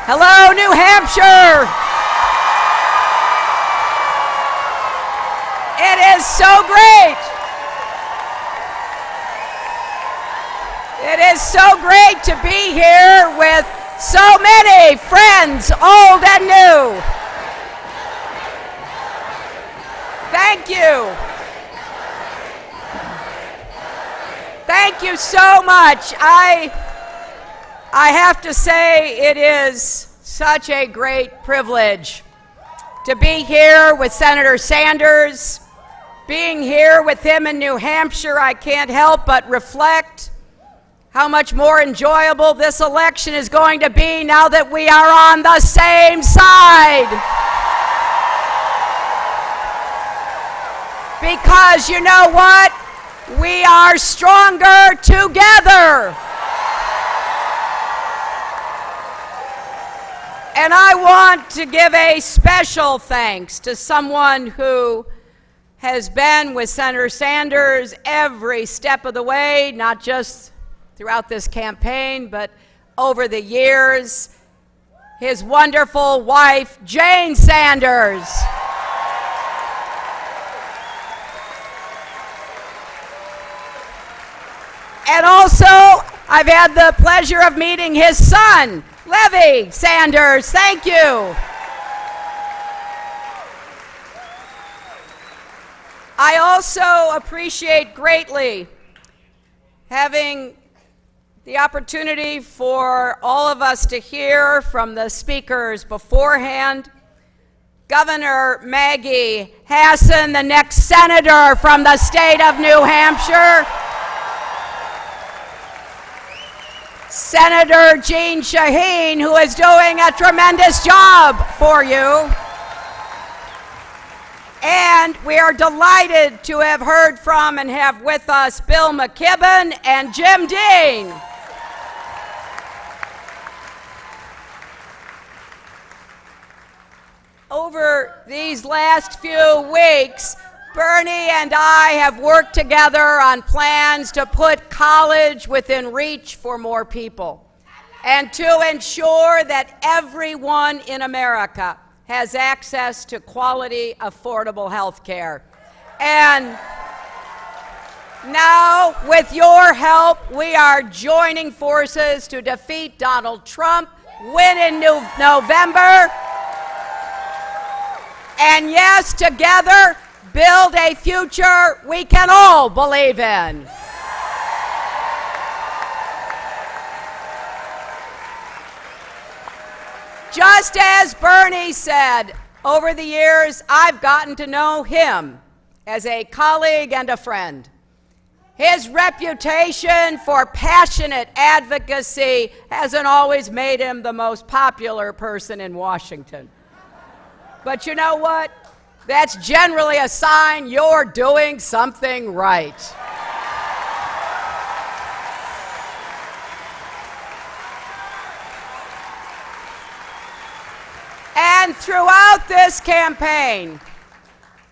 Hello, New Hampshire. It is so great. It is so great to be here with so many friends, old and new. Thank you. Thank you so much. I have to say it is such a great privilege to be here with Senator Sanders. Being here with him in New Hampshire, I can't help but reflect how much more enjoyable this election is going to be now that we are on the same side. Because you know what? We are stronger together. And I want to give a special thanks to someone who has been with Senator Sanders every step of the way, not just throughout this campaign, but over the years, his wonderful wife, Jane Sanders. And also, I've had the pleasure of meeting his son, Levy Sanders. Thank you. I also appreciate greatly having the opportunity for all of us to hear from the speakers beforehand. Governor Maggie Hassan, the next senator from the state of New Hampshire. Senator Jeanne Shaheen, who is doing a tremendous job for you. And we are delighted to have heard from and have with us Bill McKibben and Jim Dean. Over these last few weeks, Bernie and I have worked together on plans to put college within reach for more people and to ensure that everyone in America has access to quality, affordable health care. And now, with your help, we are joining forces to defeat Donald Trump, win in November, and yes, together, build a future we can all believe in. Just as Bernie said, over the years, I've gotten to know him as a colleague and a friend. His reputation for passionate advocacy hasn't always made him the most popular person in Washington. But you know what? That's generally a sign you're doing something right. And throughout this campaign,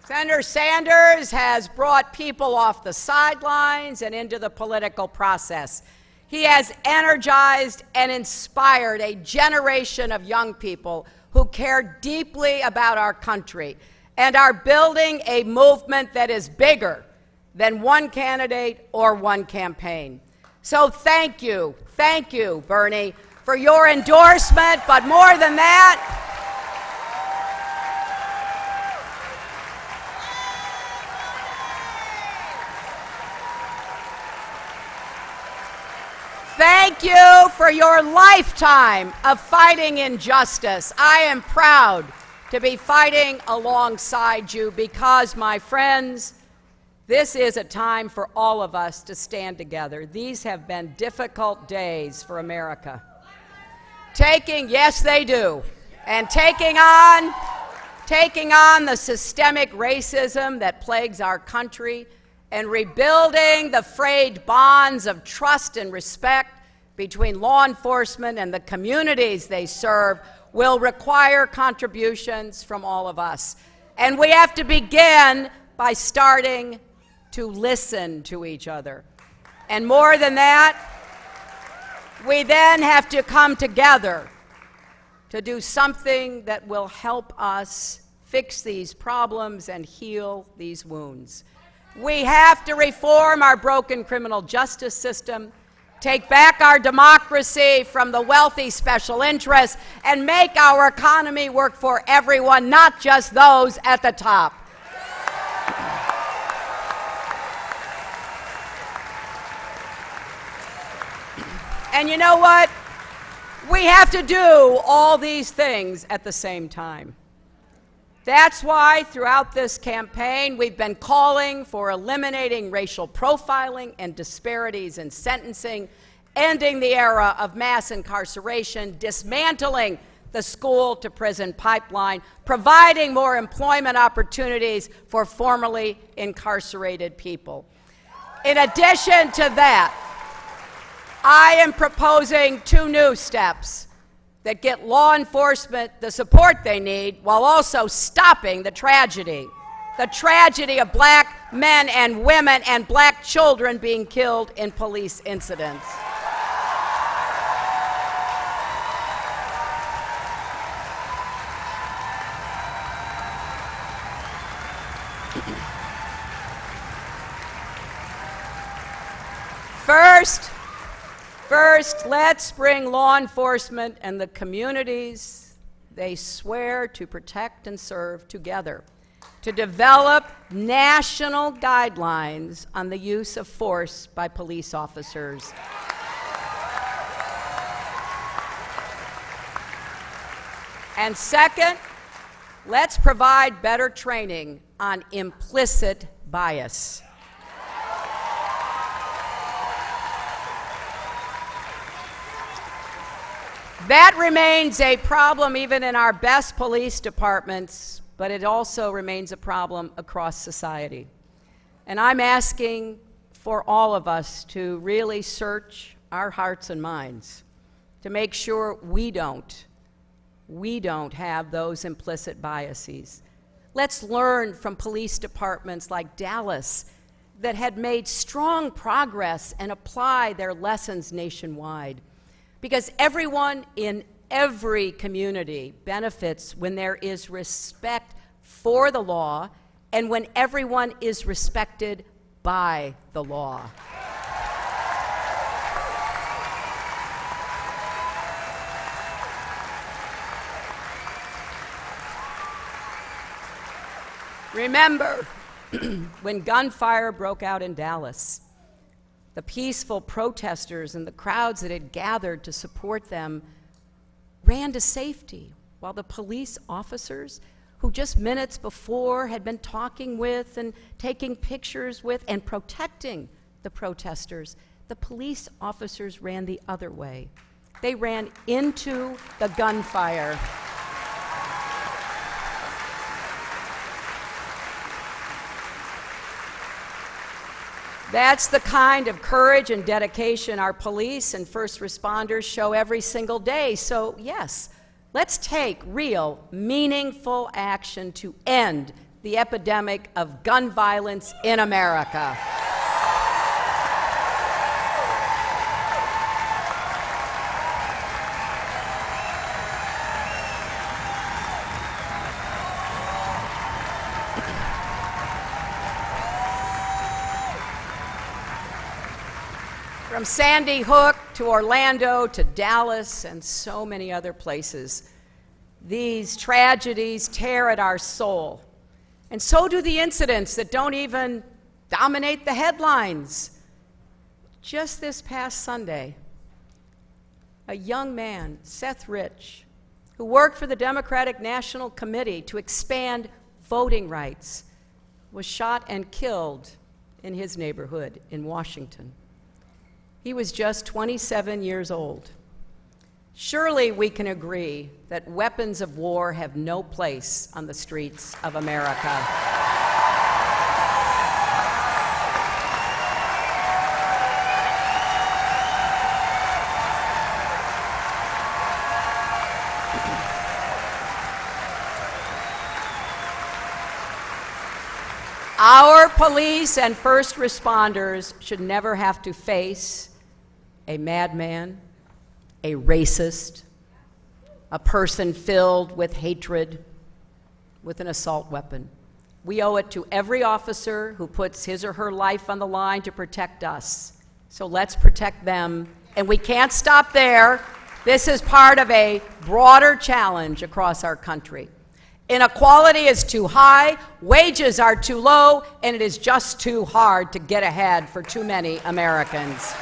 Senator Sanders has brought people off the sidelines and into the political process. He has energized and inspired a generation of young people who care deeply about our country and are building a movement that is bigger than one candidate or one campaign. So thank you, Bernie, for your endorsement, but more than that, thank you for your lifetime of fighting injustice. I am proud to be fighting alongside you because, my friends, this is a time for all of us to stand together. These have been difficult days for America. Yes, they do. And taking on the systemic racism that plagues our country and rebuilding the frayed bonds of trust and respect between law enforcement and the communities they serve will require contributions from all of us. And we have to begin by starting to listen to each other. And more than that, we then have to come together to do something that will help us fix these problems and heal these wounds. We have to reform our broken criminal justice system, take back our democracy from the wealthy special interests, and make our economy work for everyone, not just those at the top. And you know what? We have to do all these things at the same time. That's why throughout this campaign, we've been calling for eliminating racial profiling and disparities in sentencing, ending the era of mass incarceration, dismantling the school-to-prison pipeline, providing more employment opportunities for formerly incarcerated people. In addition to that, I am proposing 2 new steps that get law enforcement the support they need while also stopping the tragedy of black men and women and black children being killed in police incidents. First, let's bring law enforcement and the communities they swear to protect and serve together to develop national guidelines on the use of force by police officers. And second, let's provide better training on implicit bias. That remains a problem even in our best police departments, but it also remains a problem across society. And I'm asking for all of us to really search our hearts and minds to make sure we don't have those implicit biases. Let's learn from police departments like Dallas that had made strong progress and apply their lessons nationwide. Because everyone in every community benefits when there is respect for the law and when everyone is respected by the law. Remember, when gunfire broke out in Dallas, the peaceful protesters and the crowds that had gathered to support them ran to safety, while the police officers, who just minutes before had been talking with and taking pictures with and protecting the protesters, the police officers ran the other way. They ran into the gunfire. That's the kind of courage and dedication our police and first responders show every single day. So yes, let's take real, meaningful action to end the epidemic of gun violence in America. From Sandy Hook to Orlando to Dallas and so many other places, these tragedies tear at our soul. And so do the incidents that don't even dominate the headlines. Just this past Sunday, a young man, Seth Rich, who worked for the Democratic National Committee to expand voting rights, was shot and killed in his neighborhood in Washington. He was just 27 years old. Surely we can agree that weapons of war have no place on the streets of America. Our police and first responders should never have to face a madman, a racist, a person filled with hatred, with an assault weapon. We owe it to every officer who puts his or her life on the line to protect us. So let's protect them. And we can't stop there. This is part of a broader challenge across our country. Inequality is too high, wages are too low, and it is just too hard to get ahead for too many Americans.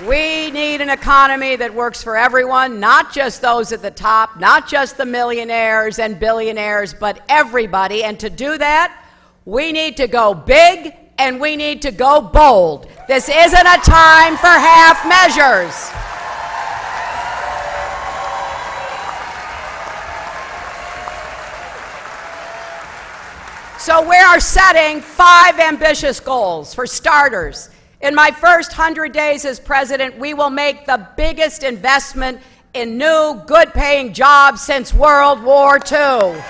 We need an economy that works for everyone, not just those at the top, not just the millionaires and billionaires, but everybody. And to do that, we need to go big and we need to go bold. This isn't a time for half measures. So we are setting 5 ambitious goals. For starters, in my first 100 days as president, we will make the biggest investment in new, good-paying jobs since World War II.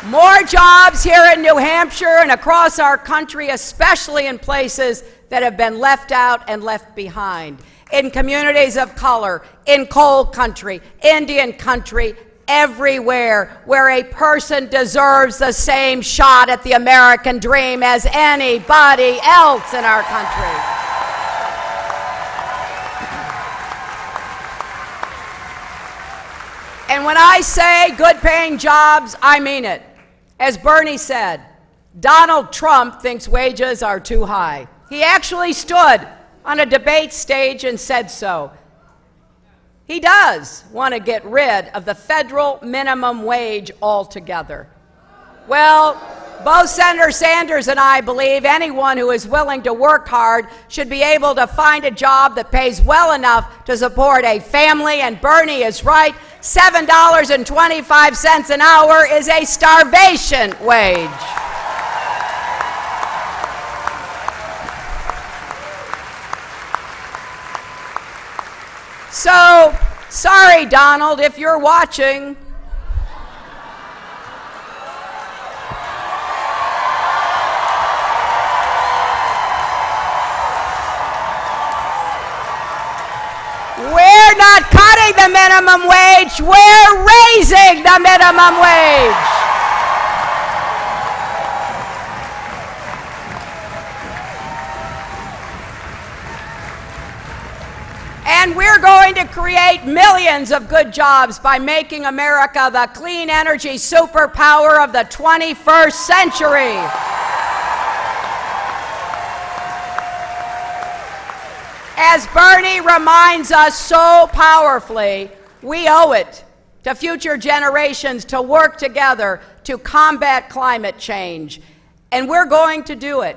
More jobs here in New Hampshire and across our country, especially in places that have been left out and left behind. In communities of color, in coal country, Indian country, everywhere where a person deserves the same shot at the American dream as anybody else in our country. And when I say good-paying jobs, I mean it. As Bernie said, Donald Trump thinks wages are too high. He actually stood on a debate stage and said so. He does want to get rid of the federal minimum wage altogether. Well, both Senator Sanders and I believe anyone who is willing to work hard should be able to find a job that pays well enough to support a family, and Bernie is right. $7.25 an hour is a starvation wage. So, sorry, Donald, if you're watching. We're not cutting the minimum wage, we're raising the minimum wage. And we're going to create millions of good jobs by making America the clean energy superpower of the 21st century. As Bernie reminds us so powerfully, we owe it to future generations to work together to combat climate change. And we're going to do it.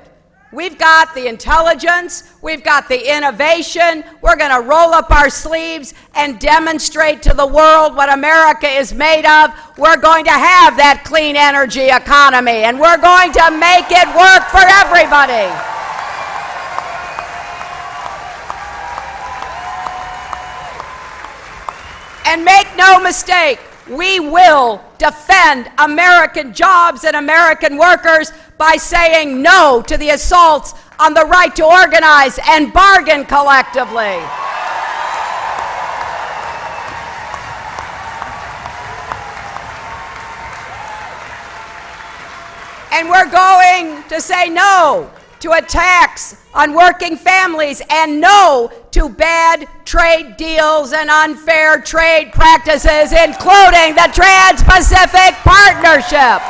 We've got the intelligence, we've got the innovation, we're going to roll up our sleeves and demonstrate to the world what America is made of. We're going to have that clean energy economy, and we're going to make it work for everybody. And make no mistake, we will defend American jobs and American workers by saying no to the assaults on the right to organize and bargain collectively. And we're going to say no to attacks on working families and no to bad trade deals and unfair trade practices, including the Trans-Pacific Partnership.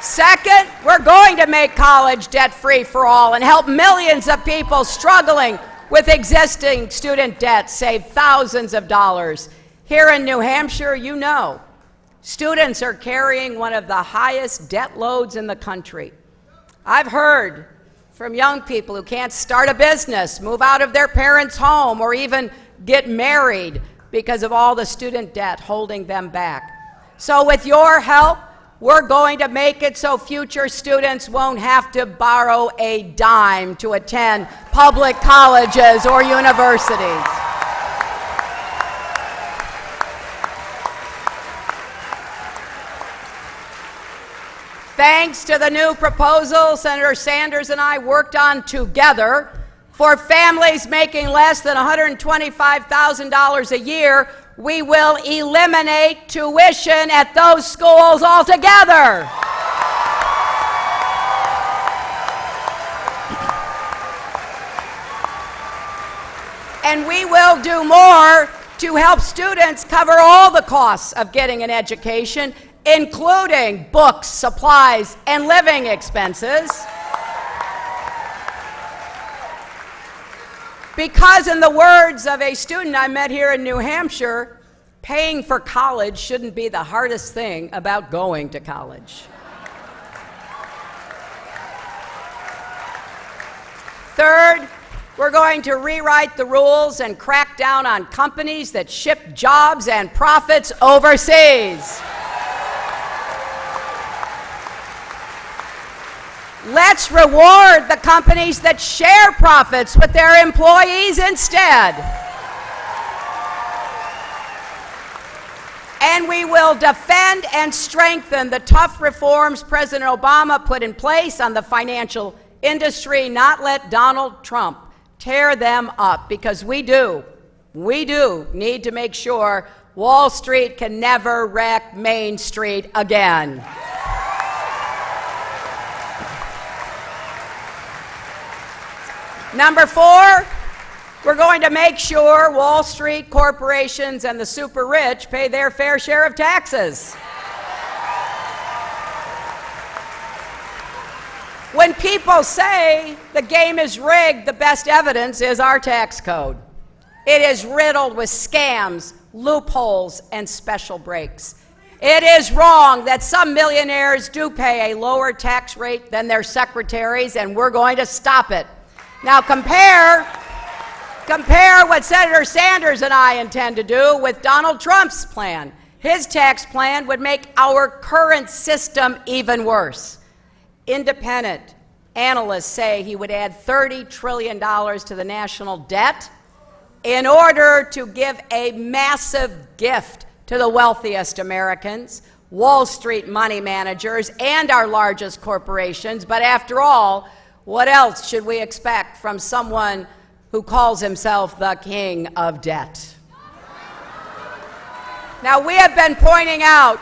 Second, we're going to make college debt-free for all and help millions of people struggling with existing student debt save thousands of dollars. Here in New Hampshire, you know, students are carrying one of the highest debt loads in the country. I've heard from young people who can't start a business, move out of their parents' home, or even get married because of all the student debt holding them back. So with your help, we're going to make it so future students won't have to borrow a dime to attend public colleges or universities. Thanks to the new proposal Senator Sanders and I worked on together, for families making less than $125,000 a year, we will eliminate tuition at those schools altogether. And we will do more to help students cover all the costs of getting an education, including books, supplies, and living expenses. Because in the words of a student I met here in New Hampshire, paying for college shouldn't be the hardest thing about going to college. Third, we're going to rewrite the rules and crack down on companies that ship jobs and profits overseas. Let's reward the companies that share profits with their employees instead. And we will defend and strengthen the tough reforms President Obama put in place on the financial industry, not let Donald Trump tear them up, because we do need to make sure Wall Street can never wreck Main Street again. Number 4, we're going to make sure Wall Street corporations and the super rich pay their fair share of taxes. When people say the game is rigged, the best evidence is our tax code. It is riddled with scams, loopholes, and special breaks. It is wrong that some millionaires do pay a lower tax rate than their secretaries, and we're going to stop it. Now compare what Senator Sanders and I intend to do with Donald Trump's plan. His tax plan would make our current system even worse. Independent analysts say he would add $30 trillion to the national debt in order to give a massive gift to the wealthiest Americans, Wall Street money managers, and our largest corporations. But after all, what else should we expect from someone who calls himself the king of debt? Now, we've been pointing out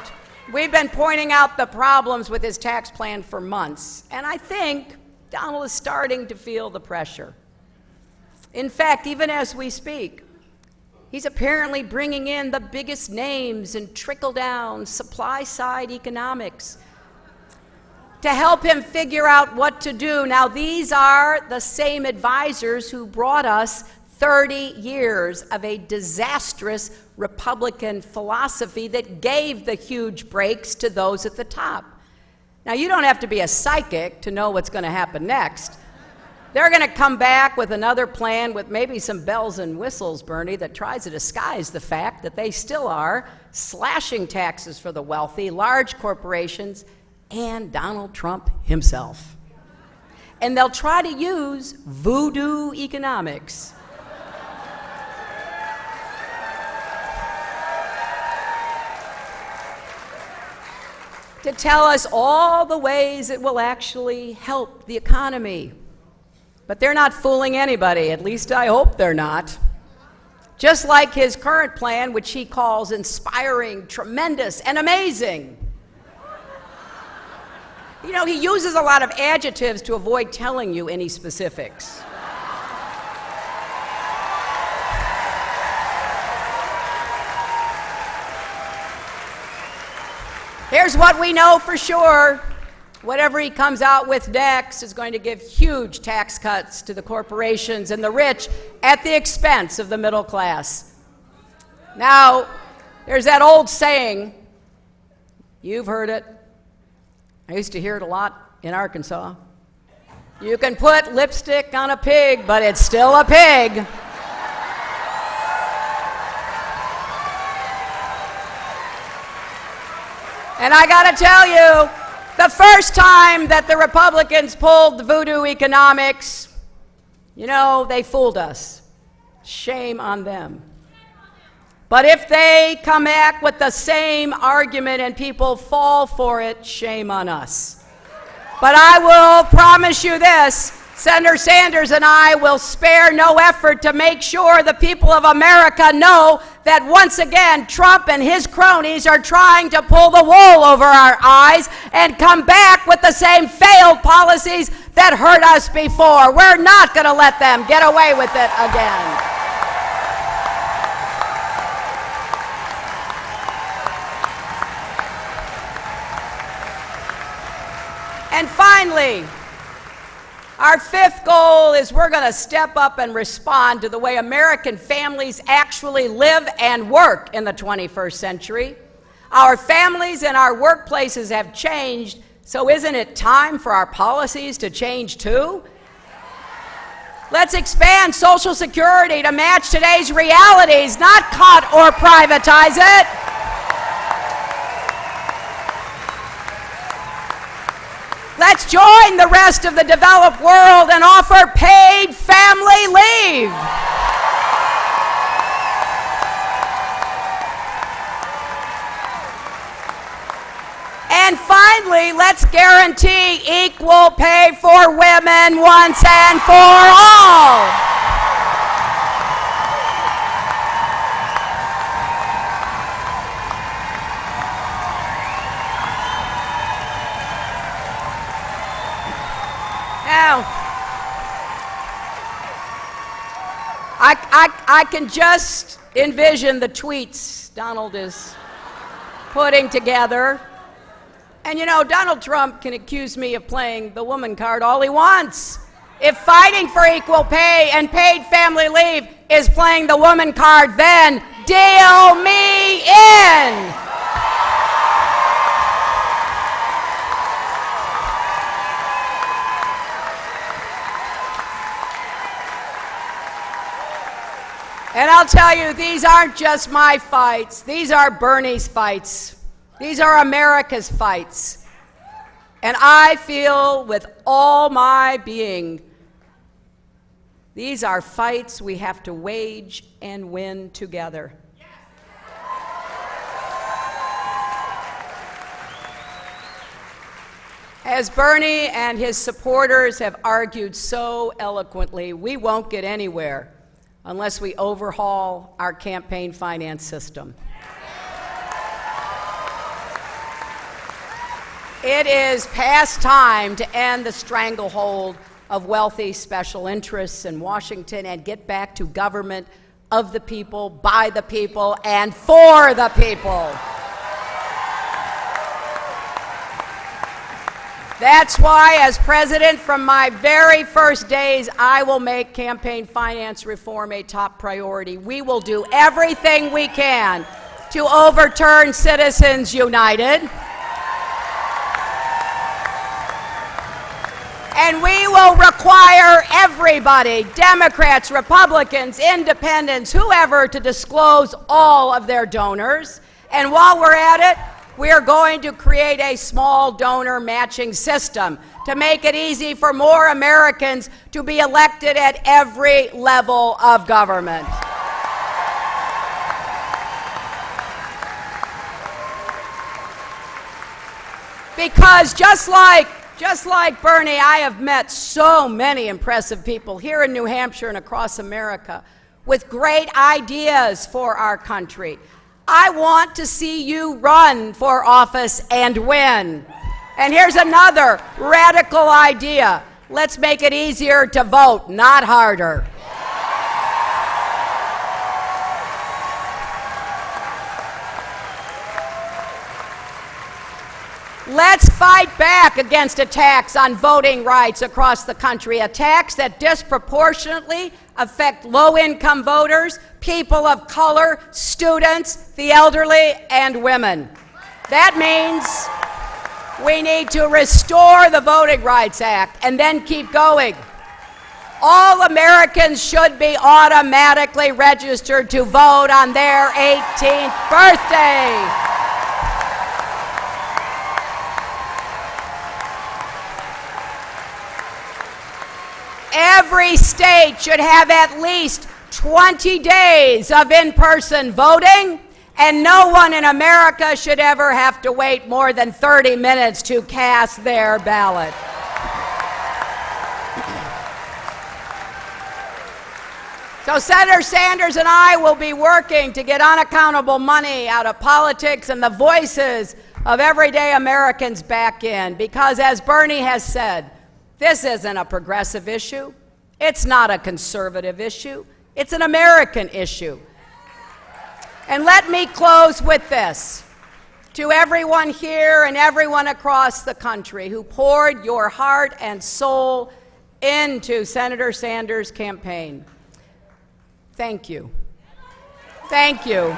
the problems with his tax plan for months, and I think Donald is starting to feel the pressure. In fact, even as we speak, he's apparently bringing in the biggest names in trickle-down, supply-side economics to help him figure out what to do. Now, these are the same advisors who brought us 30 years of a disastrous Republican philosophy that gave the huge breaks to those at the top. Now, you don't have to be a psychic to know what's going to happen next. They're going to come back with another plan with maybe some bells and whistles, Bernie, that tries to disguise the fact that they still are slashing taxes for the wealthy, large corporations, and Donald Trump himself. And they'll try to use voodoo economics to tell us all the ways it will actually help the economy. But they're not fooling anybody, at least I hope they're not. Just like his current plan, which he calls inspiring, tremendous, and amazing. You know, he uses a lot of adjectives to avoid telling you any specifics. Here's what we know for sure. Whatever he comes out with next is going to give huge tax cuts to the corporations and the rich at the expense of the middle class. Now, there's that old saying, you've heard it. I used to hear it a lot in Arkansas. You can put lipstick on a pig, but it's still a pig. And I got to tell you, the first time that the Republicans pulled the voodoo economics, you know, they fooled us. Shame on them. But if they come back with the same argument and people fall for it, shame on us. But I will promise you this, Senator Sanders and I will spare no effort to make sure the people of America know that once again, Trump and his cronies are trying to pull the wool over our eyes and come back with the same failed policies that hurt us before. We're not going to let them get away with it again. And finally, our fifth goal is we're going to step up and respond to the way American families actually live and work in the 21st century. Our families and our workplaces have changed, so isn't it time for our policies to change too? Let's expand Social Security to match today's realities, not cut or privatize it. Let's join the rest of the developed world and offer paid family leave. And finally, let's guarantee equal pay for women once and for all. Now, I can just envision the tweets Donald is putting together. And you know, Donald Trump can accuse me of playing the woman card all he wants. If fighting for equal pay and paid family leave is playing the woman card, then deal me in. And I'll tell you, these aren't just my fights. These are Bernie's fights. These are America's fights. And I feel with all my being, these are fights we have to wage and win together. As Bernie and his supporters have argued so eloquently, we won't get anywhere unless we overhaul our campaign finance system. It is past time to end the stranglehold of wealthy special interests in Washington and get back to government of the people, by the people, and for the people. That's why, as president, from my very first days, I will make campaign finance reform a top priority. We will do everything we can to overturn Citizens United. And we will require everybody, Democrats, Republicans, independents, whoever, to disclose all of their donors. And while we're at it, we are going to create a small donor matching system to make it easy for more Americans to be elected at every level of government. Because just like Bernie, I have met so many impressive people here in New Hampshire and across America with great ideas for our country. I want to see you run for office and win. And here's another radical idea. Let's make it easier to vote, not harder. Let's fight back against attacks on voting rights across the country, attacks that disproportionately affect low-income voters, people of color, students, the elderly, and women. That means we need to restore the Voting Rights Act and then keep going. All Americans should be automatically registered to vote on their 18th birthday. Every state should have at least 20 days of in-person voting, and no one in America should ever have to wait more than 30 minutes to cast their ballot. So Senator Sanders and I will be working to get unaccountable money out of politics and the voices of everyday Americans back in, because as Bernie has said, this isn't a progressive issue. It's not a conservative issue. It's an American issue. And let me close with this. To everyone here and everyone across the country who poured your heart and soul into Senator Sanders' campaign, thank you. Thank you.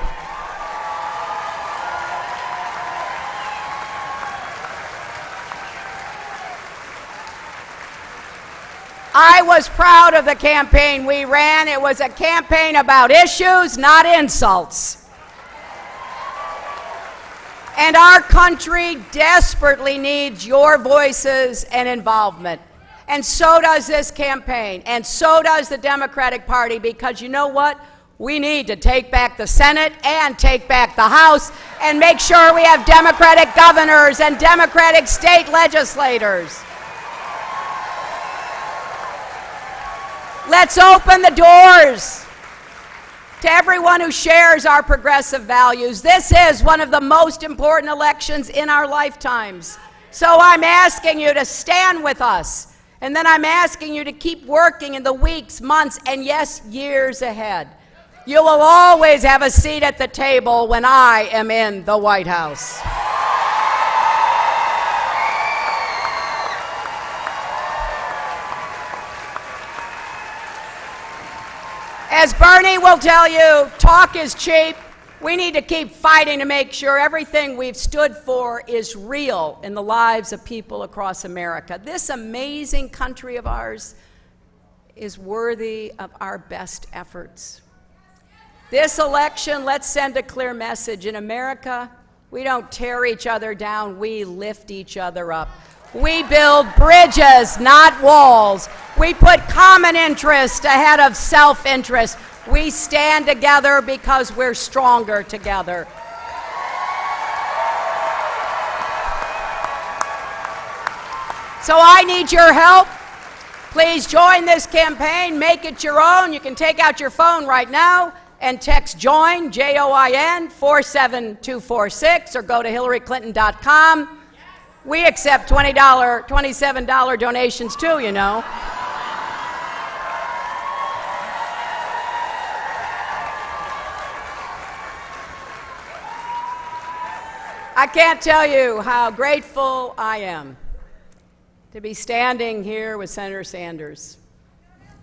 I was proud of the campaign we ran. It was a campaign about issues, not insults. And our country desperately needs your voices and involvement. And so does this campaign, and so does the Democratic Party, because you know what? We need to take back the Senate and take back the House and make sure we have Democratic governors and Democratic state legislators. Let's open the doors to everyone who shares our progressive values. This is one of the most important elections in our lifetimes. So I'm asking you to stand with us. And then I'm asking you to keep working in the weeks, months, and yes, years ahead. You will always have a seat at the table when I am in the White House. As Bernie will tell you, talk is cheap. We need to keep fighting to make sure everything we've stood for is real in the lives of people across America. This amazing country of ours is worthy of our best efforts. This election, let's send a clear message. In America, we don't tear each other down, we lift each other up. We build bridges, not walls. We put common interest ahead of self-interest. We stand together because we're stronger together. So I need your help. Please join this campaign. Make it your own. You can take out your phone right now and text JOIN, J-O-I-N, 47246, or go to HillaryClinton.com. We accept $20, $27 donations too, you know. I can't tell you how grateful I am to be standing here with Senator Sanders,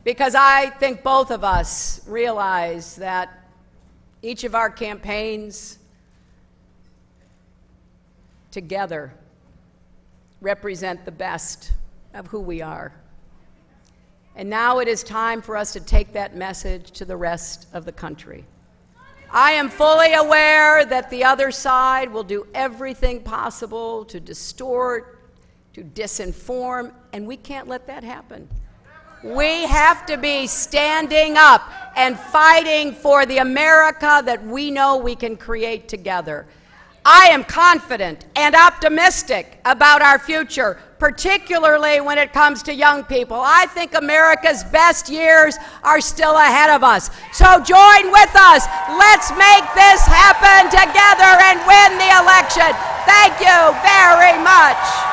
because I think both of us realize that each of our campaigns together represent the best of who we are. And now it is time for us to take that message to the rest of the country. I am fully aware that the other side will do everything possible to distort, to disinform, and we can't let that happen. We have to be standing up and fighting for the America that we know we can create together. I am confident and optimistic about our future, particularly when it comes to young people. I think America's best years are still ahead of us. So join with us. Let's make this happen together and win the election. Thank you very much.